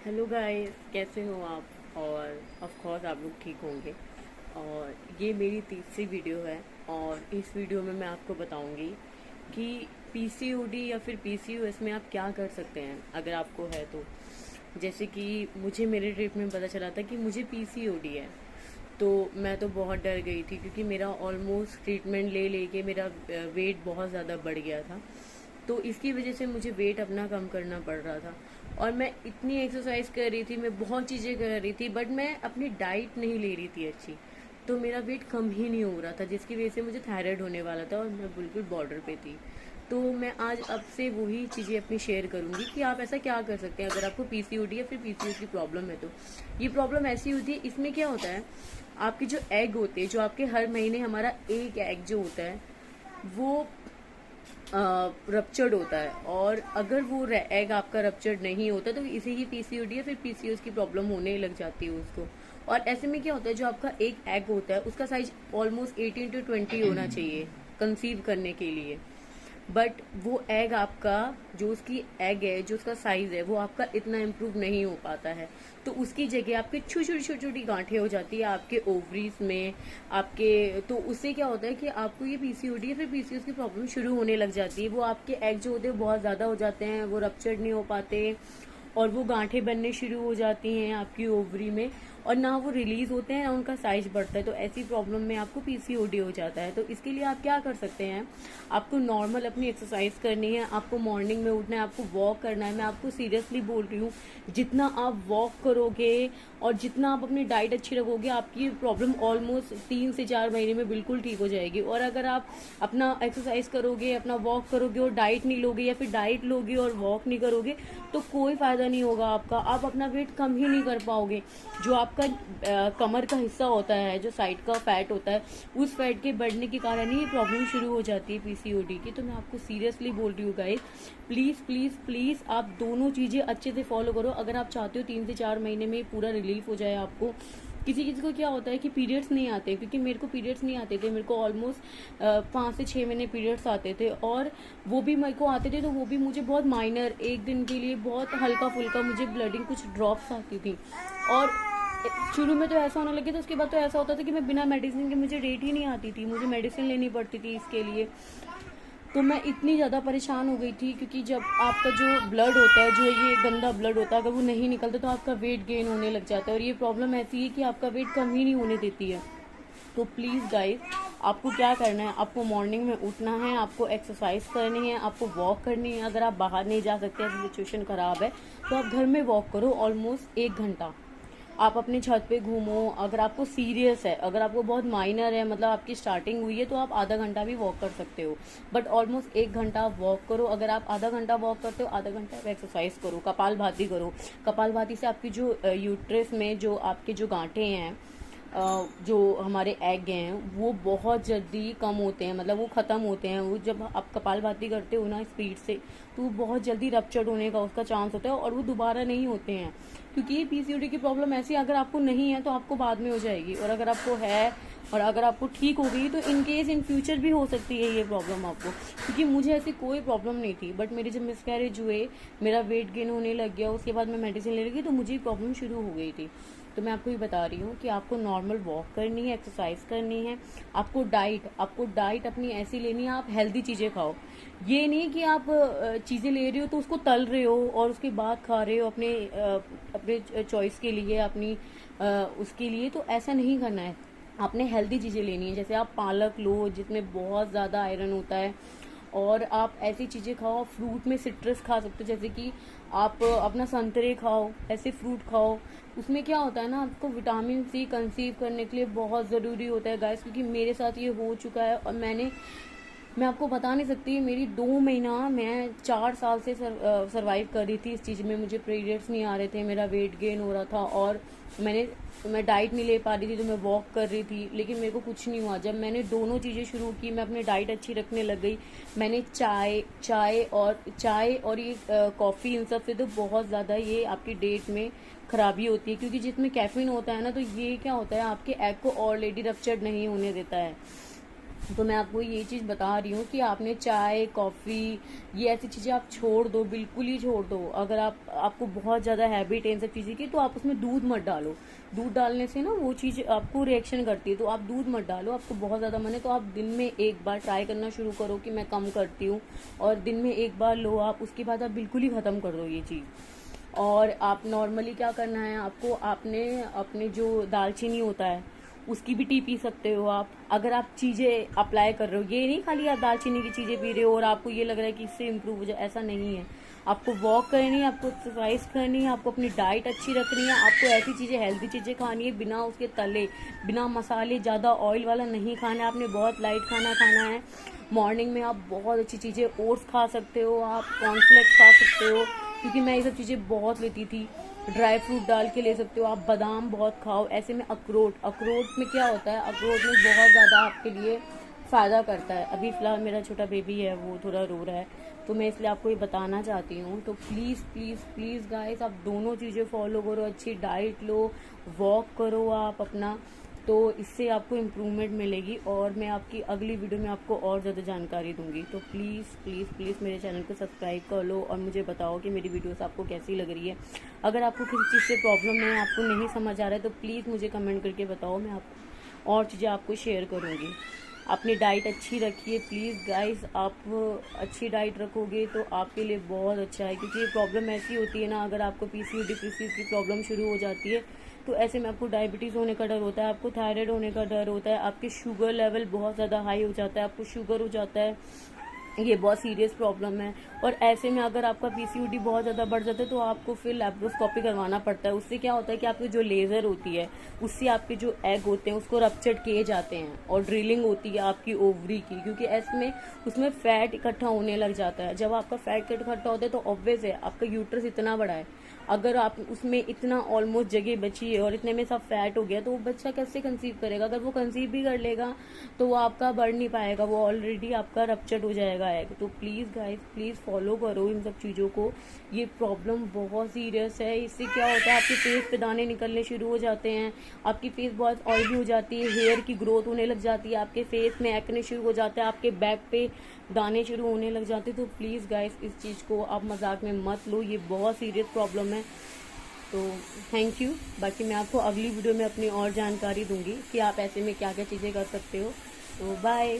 Hello guys, कैसे हो आप। और ऑफ कोर्स आप लोग ठीक होंगे। और ये मेरी तीसरी वीडियो है। और इस वीडियो में मैं आपको बताऊंगी कि पीसीओडी या फिर पीसीओएस में आप क्या कर सकते हैं अगर आपको है तो। जैसे कि मुझे मेरे ट्रीटमेंट में पता चला था कि मुझे पीसीओडी है। तो मैं तो बहुत डर गई थी क्योंकि मेरा ऑलमोस्ट ट्रीटमेंट ले लेके मेरा वेट बहुत ज़्यादा बढ़ गया था। तो इसकी वजह से मुझे वेट अपना कम करना पड़ रहा था। और मैं इतनी एक्सरसाइज कर रही थी, मैं बहुत चीज़ें कर रही थी, बट मैं अपनी डाइट नहीं ले रही थी अच्छी। तो मेरा वेट कम ही नहीं हो रहा था, जिसकी वजह से मुझे थायराइड होने वाला था और मैं बिल्कुल बॉर्डर पे थी। तो मैं आज अब से वही चीज़ें अपनी शेयर करूंगी कि आप ऐसा क्या कर सकते हैं अगर आपको पीसीओडी या फिर पीसीओएस की प्रॉब्लम है। तो ये प्रॉब्लम ऐसी होती है, इसमें क्या होता है, आपके जो एग होते हैं, जो आपके हर महीने हमारा एक एग जो होता है वो रप्चर्ड होता है। और अगर वो एग आपका रप्चर्ड नहीं होता तो इसे ही पीसीओडी या फिर पीसीओएस की प्रॉब्लम होने लग जाती है उसको। और ऐसे में क्या होता है, जो आपका एक एग होता है उसका साइज ऑलमोस्ट 18 to 20 होना चाहिए कंसीव करने के लिए। बट वो एग आपका, जो उसकी एग है, जो उसका साइज है, वो आपका इतना इम्प्रूव नहीं हो पाता है। तो उसकी जगह आपके छोटी छोटी छोटी छोटी गांठें हो जाती है आपके ओवरीज में आपके। तो उससे क्या होता है कि आपको ये पीसीओडी या फिर पीसीओएस की प्रॉब्लम शुरू होने लग जाती है। वो आपके एग जो होते हैं बहुत ज्यादा हो जाते हैं, वो रप्चर्ड नहीं हो पाते और वो गांठें बनने शुरू हो जाती हैं आपकी ओवरी में। और ना वो रिलीज होते हैं ना उनका साइज बढ़ता है। तो ऐसी प्रॉब्लम में आपको पीसीओडी हो जाता है। तो इसके लिए आप क्या कर सकते हैं, आपको नॉर्मल अपनी एक्सरसाइज करनी है, आपको मॉर्निंग में उठना है, आपको वॉक करना है। मैं आपको सीरियसली बोल रही हूँ, जितना आप वॉक करोगे और जितना आप अपनी डाइट अच्छी रखोगे, आपकी प्रॉब्लम ऑलमोस्ट 3 से 4 महीने में बिल्कुल ठीक हो जाएगी। और अगर आप अपना एक्सरसाइज करोगे, अपना वॉक करोगे और डाइट नहीं लोगे, या फिर डाइट लोगे और वॉक नहीं करोगे, तो कोई फायदा नहीं होगा आपका। आप अपना वेट कम ही नहीं कर पाओगे। जो आपका कमर का हिस्सा होता है, जो साइड का फैट होता है, उस फैट के बढ़ने के कारण ही ये प्रॉब्लम शुरू हो जाती है पीसीओडी की। तो मैं आपको सीरियसली बोल रही हूँ गाइस, प्लीज प्लीज प्लीज आप दोनों चीजें अच्छे से फॉलो करो अगर आप चाहते हो 3 से 4 महीने में पूरा रिलीफ हो जाए आपको। किसी किसी को क्या होता है कि पीरियड्स नहीं आते, क्योंकि मेरे को पीरियड्स नहीं आते थे। मेरे को ऑलमोस्ट 5 से 6 महीने पीरियड्स आते थे, और वो भी मेरे को आते थे तो वो भी मुझे बहुत माइनर, एक दिन के लिए बहुत हल्का फुल्का मुझे ब्लडिंग कुछ ड्रॉप्स आती थी। और शुरू में तो ऐसा होने लगे, तो उसके बाद तो ऐसा होता था कि मैं बिना मेडिसिन के, मुझे डेट ही नहीं आती थी, मुझे मेडिसिन लेनी पड़ती थी इसके लिए। तो मैं इतनी ज़्यादा परेशान हो गई थी, क्योंकि जब आपका जो ब्लड होता है, जो ये गंदा ब्लड होता है, अगर वो नहीं निकलता तो आपका वेट गेन होने लग जाता है। और ये प्रॉब्लम ऐसी है कि आपका वेट कम ही नहीं होने देती है। तो प्लीज़ गाइस, आपको क्या करना है, आपको मॉर्निंग में उठना है, आपको एक्सरसाइज करनी है, आपको वॉक करनी है। अगर आप बाहर नहीं जा सकते, ऐसी सिचुएशन ख़राब है, तो आप घर में वॉक करो ऑलमोस्ट 1 घंटा। आप अपनी छत पे घूमो। अगर आपको सीरियस है, अगर आपको बहुत माइनर है, मतलब आपकी स्टार्टिंग हुई है, तो आप आधा घंटा भी वॉक कर सकते हो। बट ऑलमोस्ट 1 घंटा आप वॉक करो। अगर आप आधा घंटा वॉक करते हो, आधा घंटा आप एक्सरसाइज करो, कपाल भाती करो। कपाल भाती से आपकी जो यूट्रस में जो आपके जो गांठें हैं, जो हमारे एग हैं, वो बहुत जल्दी कम होते हैं, मतलब वो ख़त्म होते हैं। वो जब आप कपालभाति करते हो ना स्पीड से, तो वो बहुत जल्दी रप्चर्ड होने का उसका चांस होता है, और वो दोबारा नहीं होते हैं। क्योंकि ये पीसीओडी की प्रॉब्लम ऐसी है, अगर आपको नहीं है तो आपको बाद में हो जाएगी, और अगर आपको है और अगर आपको ठीक हो गई तो इन केस इन फ्यूचर भी हो सकती है ये प्रॉब्लम आपको। क्योंकि मुझे ऐसी कोई प्रॉब्लम नहीं थी, बट मेरे जब मिसकैरेज हुए, मेरा वेट गेन होने लग गया, उसके बाद मैं मेडिसिन ले लगी, तो मुझे प्रॉब्लम शुरू हो गई थी। तो मैं आपको ये बता रही हूँ कि आपको नॉर्मल वॉक करनी है, एक्सरसाइज करनी है। आपको डाइट अपनी ऐसी लेनी है, आप हेल्दी चीज़ें खाओ। ये नहीं कि आप चीज़ें ले रहे हो तो उसको तल रहे हो और उसके बाद खा रहे हो अपने चॉइस के लिए, अपनी उसके लिए। तो ऐसा नहीं करना है। आपने हेल्दी चीज़ें लेनी है, जैसे आप पालक लो जिसमें बहुत ज़्यादा आयरन होता है। और आप ऐसी चीज़ें खाओ, फ्रूट में सिट्रस खा सकते हो, जैसे कि आप अपना संतरे खाओ, ऐसे फ्रूट खाओ। उसमें क्या होता है ना, आपको विटामिन सी कंसीव करने के लिए बहुत ज़रूरी होता है गाइस। क्योंकि मेरे साथ ये हो चुका है, और मैं आपको बता नहीं सकती, मेरी 2 महीना, मैं 4 साल से सरवाइव कर रही थी इस चीज़ में। मुझे पीरियड्स नहीं आ रहे थे, मेरा वेट गेन हो रहा था, और मैं डाइट नहीं ले पा रही थी, तो मैं वॉक कर रही थी, लेकिन मेरे को कुछ नहीं हुआ। जब मैंने दोनों चीज़ें शुरू की, मैं अपनी डाइट अच्छी रखने लग गई। मैंने चाय और ये कॉफ़ी, इन सब से तो बहुत ज़्यादा ये आपकी डेट में खराबी होती है। क्योंकि जिसमें कैफीन होता है ना, तो ये क्या होता है, आपके एग को ऑलरेडी रप्चर्ड नहीं होने देता है। तो मैं आपको ये चीज़ बता रही हूँ कि आपने चाय कॉफ़ी ये ऐसी चीज़ें आप छोड़ दो, बिल्कुल ही छोड़ दो। अगर आपको बहुत ज़्यादा हैबिट है इन सब चीज़ें की, तो आप उसमें दूध मत डालो। दूध डालने से ना वो चीज़ आपको रिएक्शन करती है, तो आप दूध मत डालो। आपको बहुत ज़्यादा मन है तो आप दिन में एक बार ट्राई करना शुरू करो कि मैं कम करती हूँ, और दिन में एक बार लो आप, उसके बाद आप बिल्कुल ही ख़त्म कर दो ये चीज़। और आप नॉर्मली क्या करना है आपको, आपने अपने जो दालचीनी होता है उसकी भी टी पी सकते हो आप। अगर आप चीज़ें अप्लाई कर रहे हो, ये नहीं खाली आप दालचीनी की चीज़ें पी रहे हो और आपको ये लग रहा है कि इससे इम्प्रूव हो जाए, ऐसा नहीं है। आपको वॉक करनी है, आपको एक्सरसाइज करनी है, आपको अपनी डाइट अच्छी रखनी है, आपको ऐसी चीज़ें हेल्दी चीज़ें खानी है, बिना उसके तले, बिना मसाले, ज़्यादा ऑयल वाला नहीं खाना है, आपने बहुत लाइट खाना खाना है। मॉर्निंग में आप बहुत अच्छी चीज़ें, ओट्स खा सकते हो आप, कॉर्नफ्लेक्स खा सकते हो, क्योंकि मैं ये सब चीज़ें बहुत लेती थी। ड्राई फ्रूट डाल के ले सकते हो आप, बादाम बहुत खाओ। ऐसे में अखरोट में क्या होता है, अखरोट में बहुत ज़्यादा आपके लिए फ़ायदा करता है। अभी फ़िलहाल मेरा छोटा बेबी है, वो थोड़ा रो रहा है, तो मैं इसलिए आपको ये बताना चाहती हूँ। तो प्लीज़ प्लीज़ प्लीज़ गाइस, आप दोनों चीज़ें फॉलो करो, अच्छी डाइट लो, वॉक करो आप अपना, तो इससे आपको इम्प्रूवमेंट मिलेगी। और मैं आपकी अगली वीडियो में आपको और ज़्यादा जानकारी दूंगी। तो प्लीज़ प्लीज़ प्लीज़ मेरे चैनल को सब्सक्राइब कर लो और मुझे बताओ कि मेरी वीडियोस आपको कैसी लग रही है। अगर आपको किसी चीज़ से प्रॉब्लम है, आपको नहीं समझ आ रहा है, तो प्लीज़ मुझे कमेंट करके बताओ, मैं आपको और चीज़ें आपको शेयर करूँगी। अपनी डाइट अच्छी रखिए प्लीज़ गाइस। आप अच्छी डाइट रखोगे तो आपके लिए बहुत अच्छा है, क्योंकि ये प्रॉब्लम ऐसी होती है ना, अगर आपको पीसीओडी की प्रॉब्लम शुरू हो जाती है, तो ऐसे में आपको डायबिटीज़ होने का डर होता है, आपको थायराइड होने का डर होता है, आपके शुगर लेवल बहुत ज़्यादा हाई हो जाता है, आपको शुगर हो जाता है, ये बहुत सीरियस प्रॉब्लम है। और ऐसे में अगर आपका पीसीओडी बहुत ज़्यादा बढ़ जाता है, तो आपको फिर लैप्रोस्कोपी करवाना पड़ता है। उससे क्या होता है कि आपकी जो लेज़र होती है, उससे आपके जो एग होते हैं उसको रप्चर किए जाते हैं, और ड्रिलिंग होती है आपकी ओवरी की, क्योंकि इसमें उसमें फैट इकट्ठा होने लग जाता है। जब आपका फैट इकट्ठा होता है तो ऑब्वियस है, आपका यूट्रस इतना बड़ा है, अगर आप उसमें इतना ऑलमोस्ट जगह बची है और इतने में सब फैट हो गया, तो वो बच्चा कैसे कंसीव करेगा? अगर वो कंसीव भी कर लेगा तो वो आपका बढ़ नहीं पाएगा, वो ऑलरेडी आपका रप्चर्ड हो जाएगा एग। तो प्लीज़ गाइस, प्लीज़ फॉलो करो इन सब चीज़ों को। ये प्रॉब्लम बहुत सीरियस है। इससे क्या होता है, आपके फेस पे दाने निकलने शुरू हो जाते हैं, आपकी फेस बहुत ऑयली हो जाती है, हेयर की ग्रोथ होने लग जाती है, आपके फेस में एक्ने शुरू हो जाता है, आपके बैक पे दाने शुरू होने लग जाते हैं। तो प्लीज़ गाइस, इस चीज़ को आप मजाक में मत लो, ये बहुत सीरियस प्रॉब्लम है। तो थैंक यू। बाकी मैं आपको अगली वीडियो में अपनी और जानकारी दूंगी कि आप ऐसे में क्या क्या चीज़ें कर सकते हो। तो बाय।